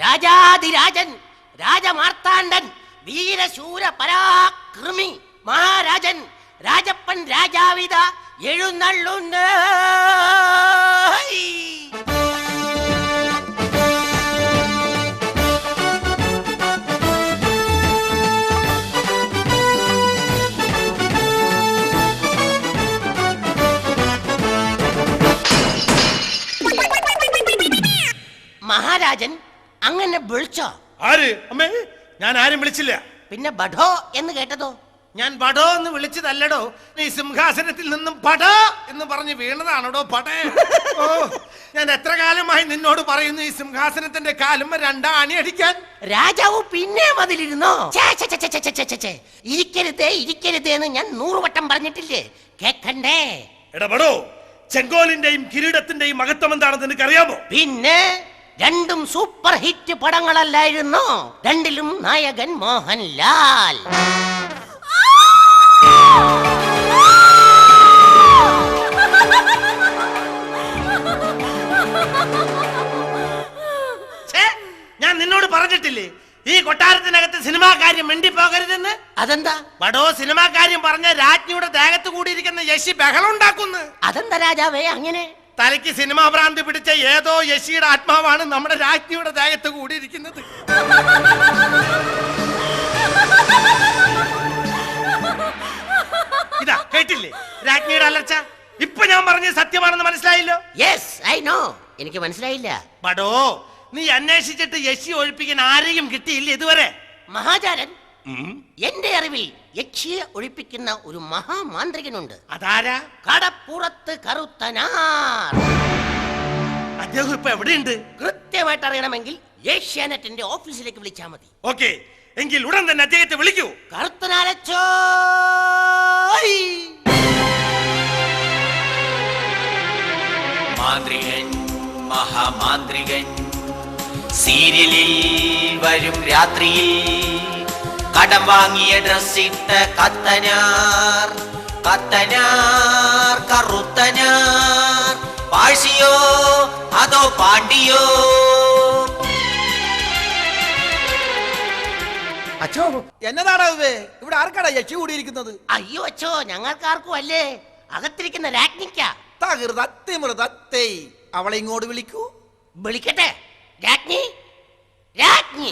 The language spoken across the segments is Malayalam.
രാജാതിരാജൻ, രാജമാർത്താണ്ഡൻ, വീരശൂര പരാക്രമി മഹാരാജൻ രാജപ്പൻ രാജാവിത എഴുന്നള്ളുന്നു. മഹാരാജൻ അങ്ങനെ വിളിച്ചോ? ആര്? അമ്മേ, ഞാൻ ആരും വിളിച്ചില്ല. പിന്നെ ബഡോ എന്ന് കേട്ടതോ? ഞാൻ ബഡോ എന്ന് വിളിച്ചതല്ലടോ, നീ സിംഹാസനത്തിൽ നിന്നും പടോ എന്ന് പറഞ്ഞ് വീണതാണോടോ പടേ. ഓ, ഞാൻ എത്ര കാലമായി നിന്നോട് പറയുന്നു ഈ സിംഹാസനത്തിന്റെ കാലും രണ്ടാണി അടിക്കാൻ. രാജാവ് പിന്നെ അതിലിരുന്നോ? ഇരിക്കരുതേ ഇരിക്കരുതേ എന്ന് ഞാൻ 100 വട്ടം പറഞ്ഞിട്ടില്ലേ, കേക്കണ്ടേ? എടാ ബഡോ, ചെങ്കോലിന്റെയും കിരീടത്തിന്റെയും മഹത്വം എന്താണെന്ന് നിനക്കറിയാമോ? പിന്നെ രണ്ടും സൂപ്പർ ഹിറ്റ് പടങ്ങളല്ലായിരുന്നു? രണ്ടിലും നായകൻ മോഹൻലാൽ. ഞാൻ നിന്നോട് പറഞ്ഞിട്ടില്ലേ ഈ കൊട്ടാരത്തിനകത്ത് സിനിമാ കാര്യം മിണ്ടിപ്പോകരുതെന്ന്? അതെന്താ? ബഡോ, സിനിമാ കാര്യം പറഞ്ഞ രാജ്ഞിയുടെ ദേഹത്ത് കൂടിയിരിക്കുന്ന യശി ബഹളം ഉണ്ടാക്കുന്നു. അതെന്താ രാജാവേ അങ്ങനെ? തലയ്ക്ക് സിനിമാ ഭ്രാന്തി പിടിച്ച ഏതോ യശിയുടെ ആത്മാവാണ് നമ്മുടെ രാജ്ഞിയുടെ ദേഹത്ത് കൂടിയിരിക്കുന്നത്. ഇതാ കേട്ടില്ലേ രാജ്ഞിയുടെ അലർച്ച? ഇപ്പൊ ഞാൻ പറഞ്ഞ സത്യമാണെന്ന് മനസ്സിലായില്ലോ? Yes, I know. എനിക്ക് മനസ്സിലായില്ല. ബഡോ, നീ അന്വേഷിച്ചിട്ട് യക്ഷി ഒഴിപ്പിക്കാൻ ആരെയും കിട്ടിയില്ല ഇതുവരെ? മഹാചാരൻ, എന്റെ അറിവിൽ യക്ഷിയെ ഒഴിപ്പിക്കുന്ന ഒരു മഹാമാന്ത്രികനുണ്ട്. അതാരാ? കടപ്പുറത്ത് കറുത്തനാർ. അദ്ദേഹം ഇപ്പൊ എവിടെയുണ്ട്? കൃത്യമായിട്ട് അറിയണമെങ്കിൽ ഏഷ്യാനെറ്റിന്റെ ഓഫീസിലേക്ക് വിളിച്ചാൽ മതി. ഓക്കെ, എങ്കിൽ ഉടൻ തന്നെ അദ്ദേഹത്തെ വിളിക്കൂ. കറുത്തനാരച്ചോ. മാന്ത്രികൻ, മഹാമാന്ത്രികൻ, സീരിയലിൽ വരും രാത്രിയിൽ കടം വാങ്ങിയ ഡ്രസ്സിട്ട കത്തനാർ, കത്തനാർ കറുത്തനാർ. പാഴ്സിയോ അതോ പാണ്ടിയോ? അച്ഛോ, എന്നതാണോ ഇത്? ഇവിടെ ആർക്കാടാ യക്ഷി കൂടിയിരിക്കുന്നത്? അയ്യോ അച്ഛോ, ഞങ്ങൾക്കാർക്കും അല്ലേ, അകത്തിരിക്കുന്ന രാജ്ഞിക്കാ. തകൃതത്തെ അവളെ ഇങ്ങോട്ട് വിളിക്കൂ. വിളിക്കട്ടെ. രാജ്ഞി, രാജ്ഞി.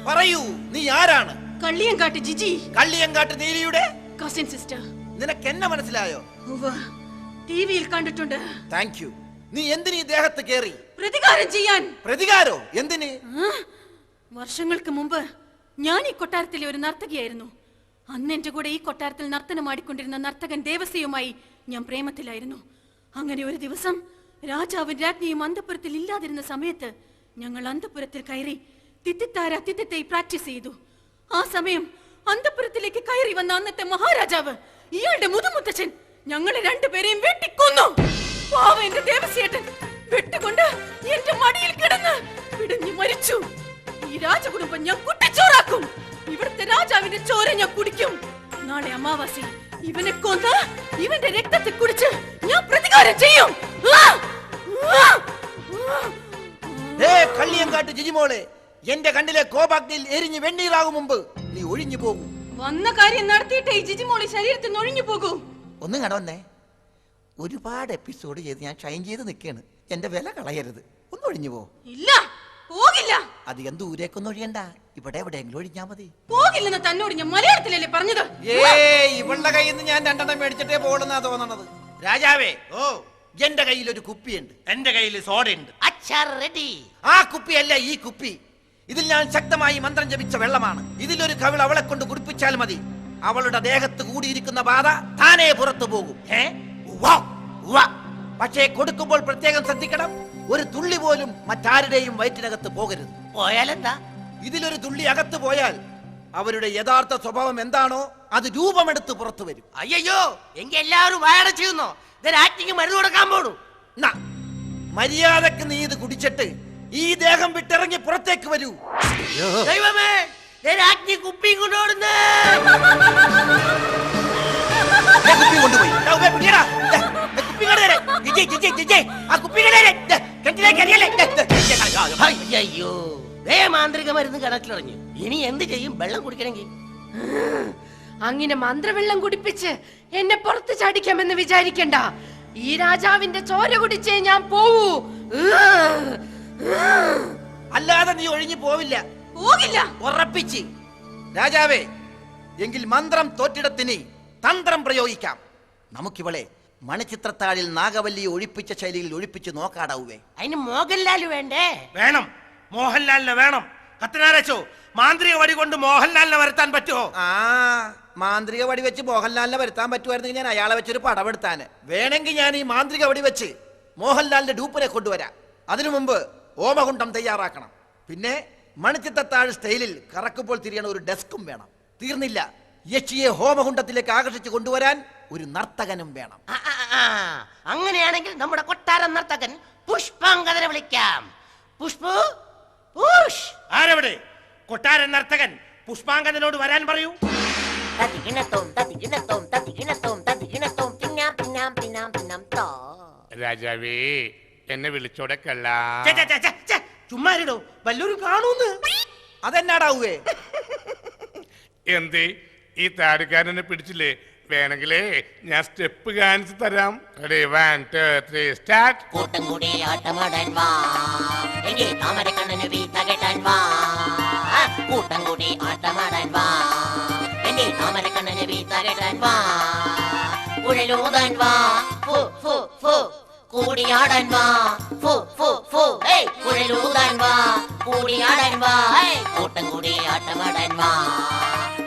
പറയൂ, നീ ആരാണ്? കള്ളിയങ്കാട്ട് ജിജി. കള്ളിയങ്കാട്ട് നീലിയുടെ കസിൻ സിസ്റ്റർ. നിനക്ക് എന്നെ മനസ്സിലായോ? ടിവിയിൽ കണ്ടിട്ടുണ്ട്. Thank you. നീ എന്തിനീ ദേഹത്ത് കേറി? പ്രതികാരം ചെയ്യാൻ. പ്രതികാരോ? എന്തിന്? വർഷങ്ങൾക്ക് മുമ്പ് ഞാൻ ഈ കൊട്ടാരത്തിലെ ഒരു നർത്തകിയായിരുന്നു. അന്ന് എന്റെ കൂടെ ഈ കൊട്ടാരത്തിൽ നർത്തനമാടിക്കൊണ്ടിരുന്ന നർത്തകൻ ദേവസ്യയുമായി ഞാൻ പ്രേമത്തിലായിരുന്നു. അങ്ങനെ ഒരു ദിവസം രാജാവും രാജ്ഞിയും അന്തപുരത്തിൽ ഇല്ലാതിരുന്ന സമയത്ത് ഞങ്ങൾ അന്തപുരത്തിൽ കയറി തിത്തിത്താര തിത്തിത്തൈ പ്രാക്ടീസ് ചെയ്തു. ആ സമയം അന്തപുരത്തിലേക്ക് കയറി വന്ന അന്നത്തെ മഹാരാജാവ്, ഇയാളുടെ മുതുമുത്തച്ഛൻ, ഞങ്ങളെ രണ്ടുപേരെയും വെട്ടിക്കൊന്നു. പാവം എന്റെ ദേവസ്യേട്ടൻ വെട്ടുകൊണ്ട് എന്റെ മടിയിൽ കിടന്ന് പിടഞ്ഞു മരിച്ചു. ഈ രാജകുടുംബം ഞാൻ കുട്ടിച്ചോറാക്കും. ഇവിടുത്തെ രാജാവിന്റെ ചോര ഞാൻ കുടിക്കും. നാളെ അമാവാസി ഇവനെ കൊന്ന് ഇവന്റെ രക്തത്തെ കുടിച്ച് ഞാൻ പ്രതികാരം ചെയ്യും. കള്ളിയങ്കാട്ട് ജിജിമോളെ, എന്റെ കണ്ണിലെ കോപാഗ്നിയിൽ എരിഞ്ഞ് വെണ്ണീറാകും മുമ്പ് നീ ഒഴിഞ്ഞു പോകും. വന്ന കാര്യം നടത്തിയിട്ടേ ഈ ജിജിമോളി ശരീരത്തിൽ നിന്ന് ഒഴിഞ്ഞു പോകൂ. ഒന്നും കടവന്നേ, ഒരുപാട് എപ്പിസോഡ് ചെയ്ത് ഞാൻ ഷൈൻ ചെയ്ത് നിൽക്കാണ്. എന്റെ വില കളയരുത്, ഒന്ന് ഒഴിഞ്ഞു പോ. ഇല്ല, പോകില്ല. അധികം ദൂരേക്കൊന്നും ഒഴിയണ്ട, ഇവിടെ എവിടെയെങ്കിലും ഒഴിഞ്ഞാ മതി. പോകില്ലെന്ന് തന്നോട് ഞാൻ മലയാളത്തിലല്ലേ പറഞ്ഞത്? ഇവളുടെ കയ്യിൽ നിന്ന് ഞാൻ 2 എണ്ണം മേടിച്ചിട്ടേ പോകണമെന്നാ തോന്നണത്. രാജാവേ, എന്റെ കയ്യിൽ ഒരു കുപ്പിയുണ്ട്. എന്റെ കയ്യിൽ സോഡയുണ്ട്. അച്ചാർ റെഡി. ആ കുപ്പിയല്ല ഈ കുപ്പി. ഇതിൽ ഞാൻ ശക്തമായി മന്ത്രം ജപിച്ച വെള്ളമാണ്. ഇതിലൊരു കവിൾ അവളെ കൊണ്ട് കുടിപ്പിച്ചാൽ മതി. അവളുടെ ദേഹത്ത് കൂടിയിരിക്കുന്ന ബാധ താനേ പുറത്തു പോകും. പക്ഷേ കൊടുക്കുമ്പോൾ പ്രത്യേകം ശ്രദ്ധിക്കണം, ഒരു തുള്ളി പോലും മറ്റാരുടെയും വയറ്റിനകത്ത് പോകരുത്. പോയാലെന്താ? ഇതിലൊരു തുള്ളി അകത്ത് പോയാൽ അവരുടെ യഥാർത്ഥ സ്വഭാവം എന്താണോ അത് രൂപമെടുത്ത് പുറത്തു വരും. അയ്യോ, എങ്കിൽ എല്ലാവരും വയറ ചെയ്യുന്നോ? രാജ്ഞിക്ക് മരുന്ന് കൊടുക്കാൻ പോണു. മര്യാദക്ക് നീ ഇത് കുടിച്ചിട്ട് ഈ ദേഹം വിട്ടിറങ്ങി പുറത്തേക്ക് വരൂ. ദൈവമേ, രാജ്ഞി കുപ്പിയും കൊണ്ടോടുന്നേ. ദേ, കുപ്പി കൊണ്ടുപോയി. ദാ, ഉവ്വേ, പിടിയെടാ. ദേ, ദേ, കുപ്പി ഇങ്ങോട്ട് തരെ. ജിജി, ആ കുപ്പി ഇങ്ങോട്ട് തരെ. ദേ, കിണറ്റിലേക്ക് എറിയല്ലേ. ദേ, ദേ, ദേ, അയ്യോ ദേ മാന്ത്രിക മരുന്ന് കിണറ്റിലിറങ്ങി. ഇനി എന്ത് ചെയ്യും വെള്ളം കുടിക്കണമെങ്കിൽ? അങ്ങനെ മന്ത്രവെള്ളം കുടിപ്പിച്ച് എന്നെ പുറത്ത് ചാടിക്കാമെന്ന് വിചാരിക്കണ്ട. ഈ രാജാവിന്റെ ചോര കുടിച്ചേ ഞാൻ പോവൂ. അല്ലാതെ നീ ഒഴിഞ്ഞു പോവില്ല. പോകില്ല. ഉറപ്പിച്ച്. രാജാവേ, എങ്കിൽ മന്ത്രം തോറ്റിടത്തിന് തന്ത്രം പ്രയോഗിക്കാം. നമുക്കിവളെ മണിച്ചിത്രത്താഴിൽ നാഗവല്ലിയെ ഒഴിപ്പിച്ച ശൈലിയിൽ ഒഴിപ്പിച്ച് നോക്കാടാവുവേ. അതിന് മോഹൻലാൽ വേണ്ടേ? വേണം, മോഹൻലാലിനെ വേണം. കത്തനാരച്ചോ, മാന്ത്രിക വടി കൊണ്ട് മോഹൻലാലിനെ വരുത്താൻ പറ്റുമോ? ആ മാന്ത്രിക വടി വെച്ച് മോഹൻലാലിനെ വരുത്താൻ പറ്റുമായിരുന്നെങ്കിൽ ഞാൻ അയാളെ വെച്ചൊരു പടമെടുത്താന്. വേണമെങ്കിൽ ഞാൻ ഈ മാന്ത്രിക വടി വെച്ച് മോഹൻലാലിന്റെ ഡൂപ്പിനെ കൊണ്ടുവരാം. അതിനു മുമ്പ് ഓമകുണ്ടം തയ്യാറാക്കണം. പിന്നെ മണിച്ചിത്രത്താഴ് സ്റ്റൈലിൽ കറക്കുമ്പോൾ തിരിയണ ഒരു ഡെസ്കും വേണം. തീർന്നില്ല, യക്ഷിയെ ഹോമകുണ്ടത്തിലേക്ക് ആകർഷിച്ച് കൊണ്ടുവരാൻ ഒരു നർത്തകനും വേണം. അങ്ങനെയാണെങ്കിൽ നമ്മുടെ കൊട്ടാരം നർത്തകൻ പുഷ്പാങ്കദനെ വിളിക്കാം. പുഷ്പു, പുഷ്. ആരവിടെ? കൊട്ടാരൻ നർത്തകൻ പുഷ്പാങ്കദനോട് വരാൻ പറയൂ. രാജാവേ, എന്നെ വിളിച്ചോടെ കള്ള. ചുമ്മാരിടോ, വല്ലവരും കാണൂന്ന്. അതെന്നാടാവേ? എന്തേ ഈ താടിക്കാരനെ പിടിച്ചില്ലേ? വേണമെങ്കിലേ ഞാൻ സ്റ്റെപ്പ് കാണിച്ചു തരാം. Ready, 1 2 3 start. കൂട്ടം കൂടി ആട്ടമാടാൻ വാ, എങ്കിൽ താമരക്കണ്ണന് വീത്ത കെട്ടാൻ വാ. കൂട്ടം കൂടി ആട്ടമാടാൻ വാ, എങ്കിൽ താമരക്കണ്ണന് വീത്ത കെട്ടാൻ വാ. ഉഴലൂതാൻ വാ, ഫു ഫു ഫു. കൂടിയാടാൻ വാ, ഫു ഫു ഫു. ഉഴലൂതാൻ വാ, കൂടിയാടാൻ വാ. കൂട്ടം കൂടി ആട്ടമാടാൻ വാ,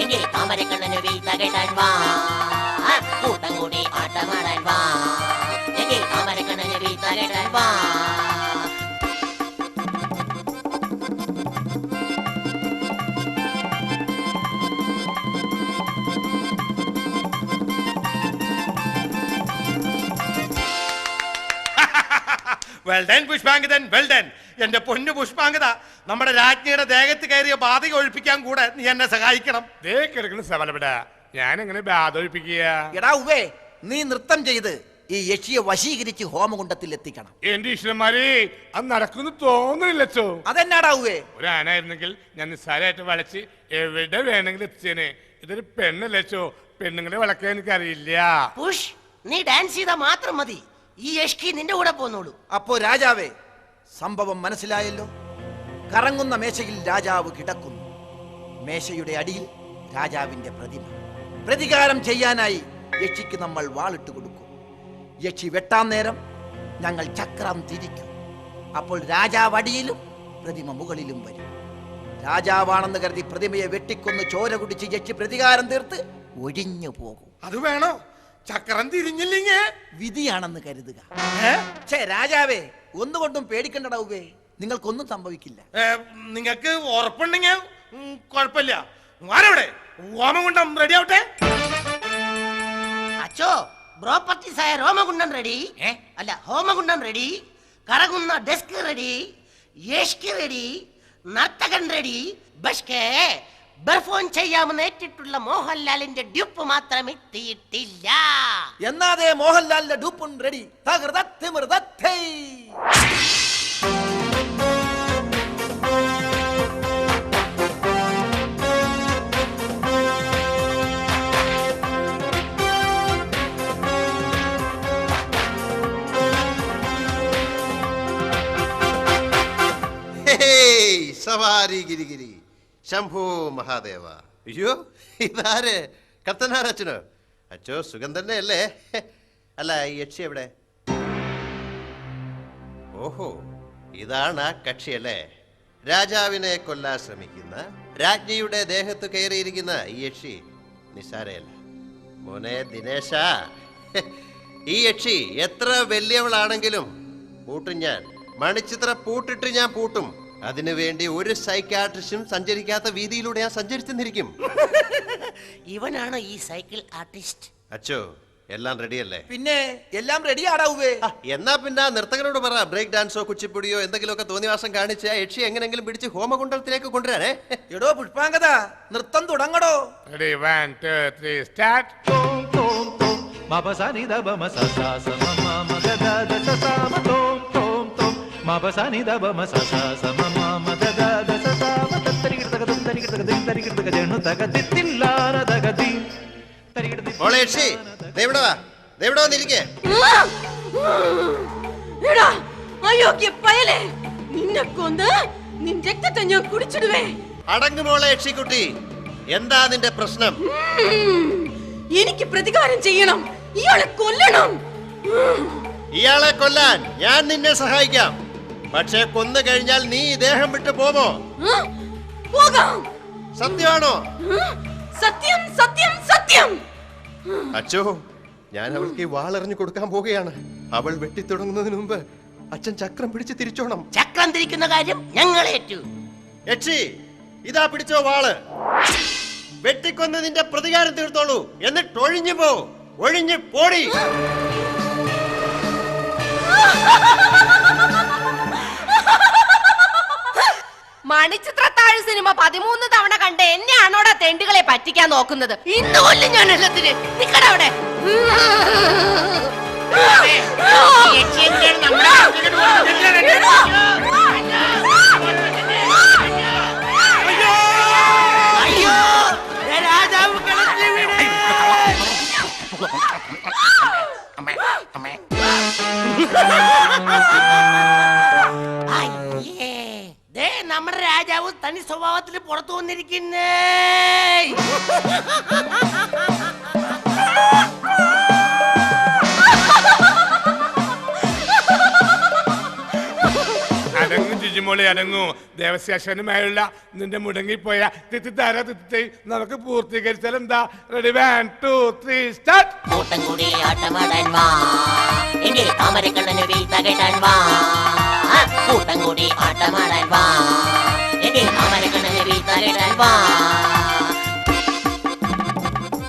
എങ്കിൽ താമരക്കണ്ണന് വീത്ത കെട്ടാൻ വാ. കൂട്ടം കൂടി ആട്ടമാടാൻ വാ, എങ്കിൽ താമരക്കണ്ണന് വീത്ത കെട്ടാൻ വാ. Well done Pushpangadan, well done. എന്റെ പൊന്നു പുഷ്പാങ്കദ, നമ്മുടെ രാജ്ഞിയുടെ ദേഹത്ത് കയറിയ ബാധ ഒഴിപ്പിക്കാൻ കൂടെ നീ എന്നെ സഹായിക്കണം. ദേ കിടക്കുന്ന സവലപ്പെട, ഞാൻ എങ്ങനെ ബാധ ഒഴിപ്പിക്കുക? എടാ ഉവ്വേ, നീ നൃത്തം ചെയ്ത് ഈ യക്ഷിയെ വശീകരിച്ച് ഹോമകുണ്ടത്തിൽ എത്തിക്കണം. എന്റെ ഈശ്വരന്മാരെ, അത് നടക്കുന്നു തോന്നുന്നില്ലച്ചോ. അതെന്നാടാ ഉവ്വേ? ഒരു ആനായിരുന്നെങ്കിൽ ഞാൻ നിസ്സാരമായിട്ട് വളച്ച് എവിടെ വേണമെങ്കിലും എത്തിച്ചേനെ. ഇതൊരു പെണ്ണല്ലച്ചോ, പെണ്ണുങ്ങളെ വളക്കാൻ എനിക്കറിയില്ല. പുഷ്, നീ ഡാൻസ് ചെയ്താൽ മാത്രം മതി. ഈ യഷ്കി നിന്റെ കൂടെ പോന്നോളൂ. അപ്പോ രാജാവേ, സംഭവം മനസ്സിലായല്ലോ. കറങ്ങുന്ന മേശയിൽ രാജാവ് കിടക്കുന്നു. മേശയുടെ അടിയിൽ രാജാവിന്റെ പ്രതിമ. പ്രതികാരം ചെയ്യാനായി യക്ഷിക്ക് നമ്മൾ വാളിട്ട് കൊടുക്കും. യക്ഷി വെട്ടാൻ നേരം ഞങ്ങൾ ചക്രം തിരിക്കും. അപ്പോൾ രാജാവ് അടിയിലും പ്രതിമ മുകളിലും വരും. രാജാവാണെന്ന് കരുതി പ്രതിമയെ വെട്ടിക്കൊന്ന് ചോര കുടിച്ച് യക്ഷി പ്രതികാരം തീർത്ത് ഒഴിഞ്ഞു പോകും. അത് വേണോ? ചക്രം തിരിഞ്ഞില്ലെങ്കിൽ വിധിയാണെന്ന് കരുതുക. രാജാവേ, ഒന്നുകൊണ്ടും പേടിക്കണ്ടടാവേ. നിങ്ങൾക്കൊന്നും സംഭവിക്കില്ല. നിങ്ങൾക്ക് ഉറപ്പുണ്ടെങ്കിൽ കുഴപ്പമില്ല. ആരവിടെ? ഹോമകുണ്ടം റെഡി ആവട്ടെ. അച്ചോ, പ്രോപ്പർട്ടീസായ രോമകുണ്ടം റെഡി. അല്ല, ഹോമകുണ്ടം റെഡി. കറങ്ങുന്ന ഡെസ്ക് റെഡി. യഷ്കി റെഡി. നർത്തകൻ റെഡി. ബഷ്കേ പെർഫോം ചെയ്യാമെന്ന് ഏറ്റിട്ടുള്ള മോഹൻലാലിന്റെ ഡ്യൂപ്പ് മാത്രം എത്തിയിട്ടില്ല. എന്നാതെ മോഹൻലാലിന്റെ ഡൂപ്പും റെഡി. സവാരി ഗിരിഗിരി, ശംഭോ മഹാദേവ. അയ്യോ, ഇതാര്? കത്തനാരച്ചനോ? അച്ചോ, സുഖം തന്നെ അല്ലേ? അല്ല, ഈ യക്ഷി എവിടെ? ഓഹോ, ഇതാണ് ആ കക്ഷിയല്ലേ? രാജാവിനെ കൊല്ലാൻ ശ്രമിക്കുന്ന, രാജ്ഞിയുടെ ദേഹത്ത് കയറിയിരിക്കുന്ന ഈ യക്ഷി നിസ്സാരയല്ല. മോനെ ദിനേശ, ഈ യക്ഷി എത്ര വലിയവളാണെങ്കിലും പൂട്ടും ഞാൻ. മണിച്ചിത്ര പൂട്ടിട്ട് ഞാൻ പൂട്ടും. അതിനുവേണ്ടി ഒരു സൈക്കാട്രിസ്റ്റും സഞ്ചരിക്കാത്ത വീതിയിലൂടെ ഞാൻ സഞ്ചരിച്ചെന്നിരിക്കും. ഇവനാണ് ഈ സൈക്കിൾ ആർട്ടിസ്റ്റ്. അച്ചോ, എല്ലാം റെഡിയല്ലേ? പിന്നെ എല്ലാം റെഡി ആടാവേ. എന്നാ പിന്നെ നർത്തകരോട് പറ, ബ്രേക്ക് ഡാൻസോ കുച്ചിപ്പുടിയോ എന്തെങ്കിലുമൊക്കെ തോന്നിവാസം കാണിച്ച് യക്ഷി എങ്ങനെങ്കിലും പിടിച്ച് ഹോമകുണ്ടത്തിലേക്ക് കൊണ്ടുവരാനേ. എടോ പുഷ്പാങ്കദ, നൃത്തം തുടങ്ങടോ. Ready, 1 2 3 start. മപസനി ദബമ സസാസമ മഗദദ സസാമ തോം തോം തോം മപസനി ദബമ സസാസമ മഗദദ സസാമ തരികിടതകദം തരികിടതകദം തരികിടതകജണു തകദിത്തില്ലാന തകദി തരികിടതി മോളെ യക്ഷി ദേവിടെ വന്നിരിക്കേ. എടാ അയോഗ്യ പയലേ, നിന്നെ കൊന്ന് നിൻ രക്തത്തെ ഞാൻ കുടിച്ചിടുവേ. അടങ്ങു മോളെ യക്ഷിക്കുട്ടി, എന്താ നിന്റെ പ്രശ്നം? എനിക്ക് പ്രതികാരം ചെയ്യണം, ഇയാളെ കൊല്ലണം. ഇയാളെ കൊല്ലാൻ ഞാൻ നിന്നെ സഹായിക്കാം. പക്ഷേ കൊന്നു കഴിഞ്ഞാൽ നീ ഈ ദേഹം വിട്ടു പോമോ? പോകാം. സത്യമാണോ? സത്യം സത്യം സത്യം. അച്ചോ, ഞാൻ അവൾക്ക് ഈ വാളെറിഞ്ഞു കൊടുക്കാൻ പോവുകയാണ്. അവൾ വെട്ടിത്തുടങ്ങുന്നതിന് മുമ്പ് അച്ഛൻ ചക്രം പിടിച്ച് തിരിച്ചോണം. ചക്രം തിരിക്കുന്ന കാര്യം ഞങ്ങളേറ്റു. യക്ഷി, ഇതാ പിടിച്ചോ വാള്. വെട്ടിക്കൊന്ന് നിന്റെ പ്രതികാരം തീർത്തോളൂ. എന്നിട്ട് ഒഴിഞ്ഞു പോ, ഒഴിഞ്ഞു പോടി. മണിച്ചിത്രത്താഴ് സിനിമ 13 തവണ കണ്ട് എന്നെയാണോടാ തെണ്ടുകളെ പറ്റിക്കാൻ നോക്കുന്നത്? ഇന്ന് കൊല്ലും ഞാൻ എല്ലാത്തിന്. നിക്കടെ അവിടെ. അയ്യോ, രാജാവ് കിണറ്റിൽ വീണ്. അയ്യേ, ദേ നമ്മുടെ രാജാവ് തനി സ്വഭാവത്തിൽ പുറത്തു വന്നിരിക്കുന്നേ. അടങ്ങു ജിജിമോളി അടങ്ങു. ദേവസ്യാശനുമായുള്ള നിന്റെ മുടങ്ങിപ്പോയ തിത്തി നമുക്ക് പൂർത്തീകരിച്ചാൽ എന്താ? Ready, 1 2 3 start. കൂട്ടം കൂടി ആട്ടമാടാൻ വാ, എന്റെ താമരക്കണ്ണന് വീഴ്ത്ത കേട്ടാൻ വാ. കൂട്ടം കൂടി ആട്ടമാടാൻ വാ, എന്റെ താമരക്കണ്ണന് വീഴ്ത്ത കേട്ടാൻ വാ.